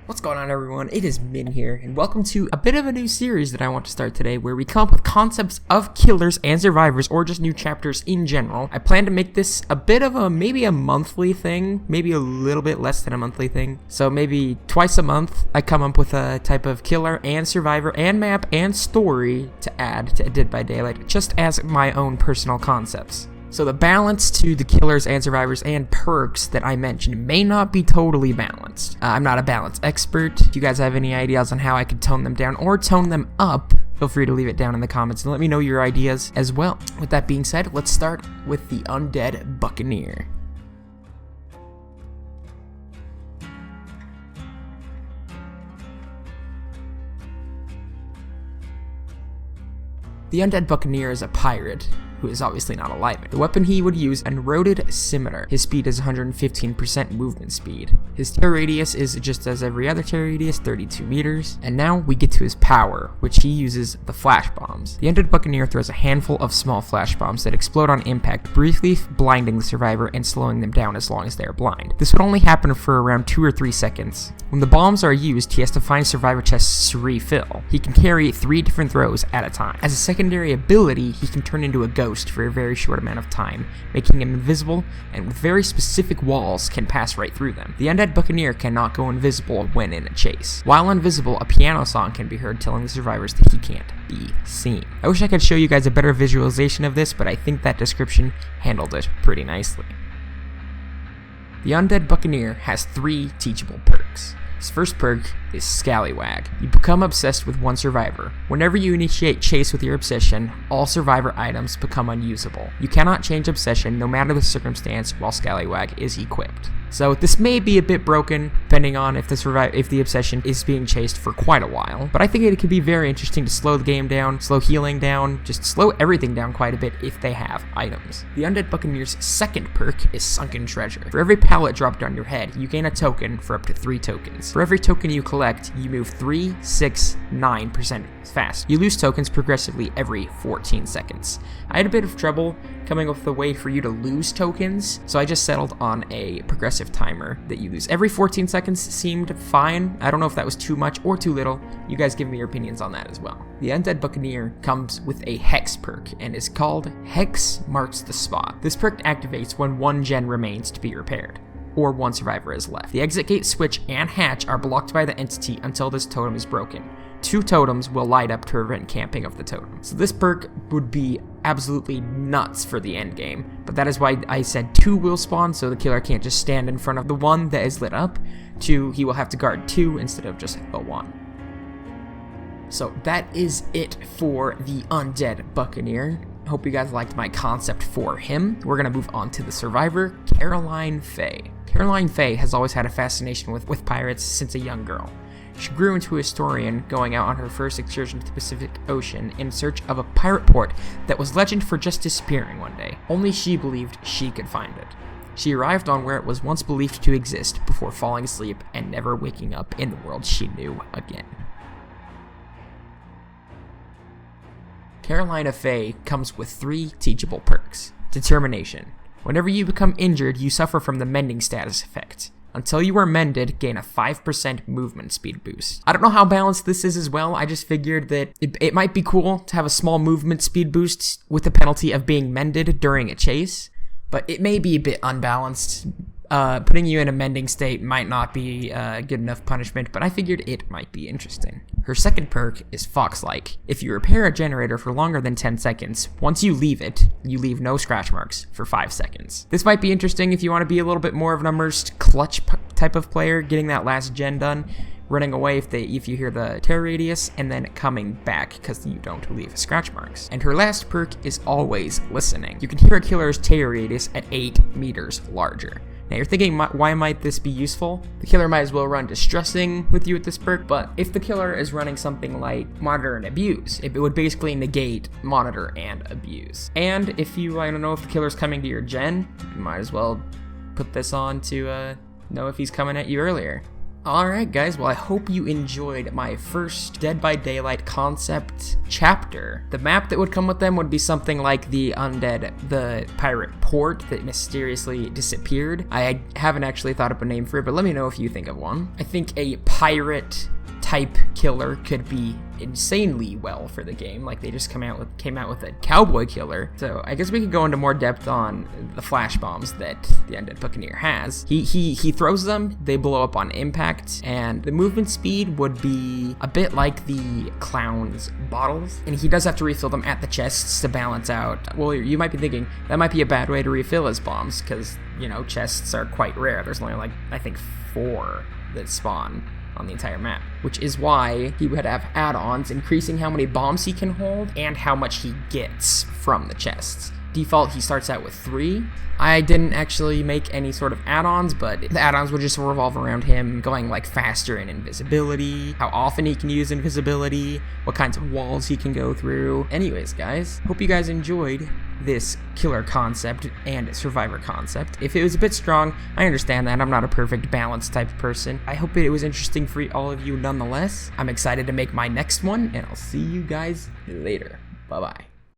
What's going on, everyone? It is Min here, and welcome to a bit of a new series that I want to start today, where we come up with concepts of killers and survivors, or just new chapters in general. I plan to make this a bit of maybe a monthly thing, maybe a little bit less than a monthly thing. So maybe twice a month, I come up with a type of killer and survivor and map and story to add to Dead by Daylight, just as my own personal concepts. So the balance to the killers and survivors and perks that I mentioned may not be totally balanced. I'm not a balance expert. If you guys have any ideas on how I could tone them down or tone them up, feel free to leave it down in the comments and let me know your ideas as well. With that being said, let's start with the Undead Buccaneer. The Undead Buccaneer is a pirate who is obviously not alive. The weapon he would use, an eroded scimitar. His speed is 115% movement speed. His tear radius is just as every other tear radius, 32 meters. And now we get to his power, which he uses the flash bombs. The Undead Buccaneer throws a handful of small flash bombs that explode on impact, briefly blinding the survivor and slowing them down as long as they are blind. This would only happen for around 2 or 3 seconds. When the bombs are used, he has to find survivor chests to refill. He can carry 3 different throws at a time. As a secondary ability, he can turn into a ghost for a very short amount of time, making him invisible, and with very specific walls can pass right through them. The Undead Buccaneer cannot go invisible when in a chase. While invisible, a piano song can be heard telling the survivors that he can't be seen. I wish I could show you guys a better visualization of this, but I think that description handled it pretty nicely. The Undead Buccaneer has 3 teachable perks. His first perk is Scallywag. You become obsessed with one survivor. Whenever you initiate chase with your obsession, all survivor items become unusable. You cannot change obsession no matter the circumstance while Scallywag is equipped. So this may be a bit broken, depending on if the obsession is being chased for quite a while, but I think it could be very interesting to slow the game down, slow healing down, just slow everything down quite a bit if they have items. The Undead Buccaneer's second perk is Sunken Treasure. For every pallet dropped on your head, you gain a token for up to 3 tokens. For every token you collect, you move 3, 6, 9% fast. You lose tokens progressively every 14 seconds. I had a bit of trouble coming up with a way for you to lose tokens, so I just settled on a progressive timer that you lose every 14 seconds. Seemed fine. I don't know if that was too much or too little. You guys give me your opinions on that as well. The Undead Buccaneer comes with a Hex perk and is called Hex Marks the Spot. This perk activates when 1 gen remains to be repaired, or 1 survivor is left. The exit gate switch and hatch are blocked by the entity until this totem is broken. 2 totems will light up to prevent camping of the totem. So this perk would be absolutely nuts for the end game, but that is why I said 2 will spawn, so the killer can't just stand in front of the one that is lit up. 2, he will have to guard 2 instead of just the 1. So that is it for the Undead Buccaneer. I hope you guys liked my concept for him. We're gonna move on to the survivor, Caroline Faye. Caroline Faye has always had a fascination with pirates since a young girl. She grew into a historian, going out on her first excursion to the Pacific Ocean in search of a pirate port that was legend for just disappearing one day. Only she believed she could find it. She arrived on where it was once believed to exist before falling asleep and never waking up in the world she knew again. Carolina Faye comes with 3 teachable perks. Determination. Whenever you become injured, you suffer from the mending status effect. Until you are mended, gain a 5% movement speed boost. I don't know how balanced this is as well. I just figured that it might be cool to have a small movement speed boost with the penalty of being mended during a chase, but it may be a bit unbalanced. Putting you in a mending state might not be good enough punishment, but I figured it might be interesting. Her second perk is Fox-like. If you repair a generator for longer than 10 seconds, once you leave it, you leave no scratch marks for 5 seconds. This might be interesting if you want to be a little bit more of an immersed clutch type of player, getting that last gen done, running away if you hear the tear radius, and then coming back because you don't leave scratch marks. And her last perk is Always Listening. You can hear a killer's tear radius at 8 meters larger. Now you're thinking, why might this be useful? The killer might as well run Distressing with you with this perk, but if the killer is running something like Monitor and Abuse, it would basically negate Monitor and Abuse. And if you, I don't know, if the killer's coming to your gen, you might as well put this on to know if he's coming at you earlier. Alright guys, well I hope you enjoyed my first Dead by Daylight concept chapter. The map that would come with them would be something like the Undead, the pirate port that mysteriously disappeared. I haven't actually thought up a name for it, but let me know if you think of one. I think a pirate type killer could be insanely well for the game. Like they just came out with a cowboy killer. So I guess we could go into more depth on the flash bombs that the Undead Buccaneer has. He throws them, they blow up on impact, and the movement speed would be a bit like the clown's bottles. And he does have to refill them at the chests to balance out. Well, you might be thinking that might be a bad way to refill his bombs because, you know, chests are quite rare. There's only like, I think 4 that spawn on the entire map, which is why he would have add-ons increasing how many bombs he can hold and how much he gets from the chests. Default, he starts out with 3. I didn't actually make any sort of add-ons, but the add-ons would just revolve around him going like faster in invisibility, how often he can use invisibility, what kinds of walls he can go through. Anyways, guys, hope you guys enjoyed this killer concept and survivor concept. If it was a bit strong, I understand that. I'm not a perfect balance type of person. I hope it was interesting for all of you nonetheless. I'm excited to make my next one, and I'll see you guys later. Bye-bye.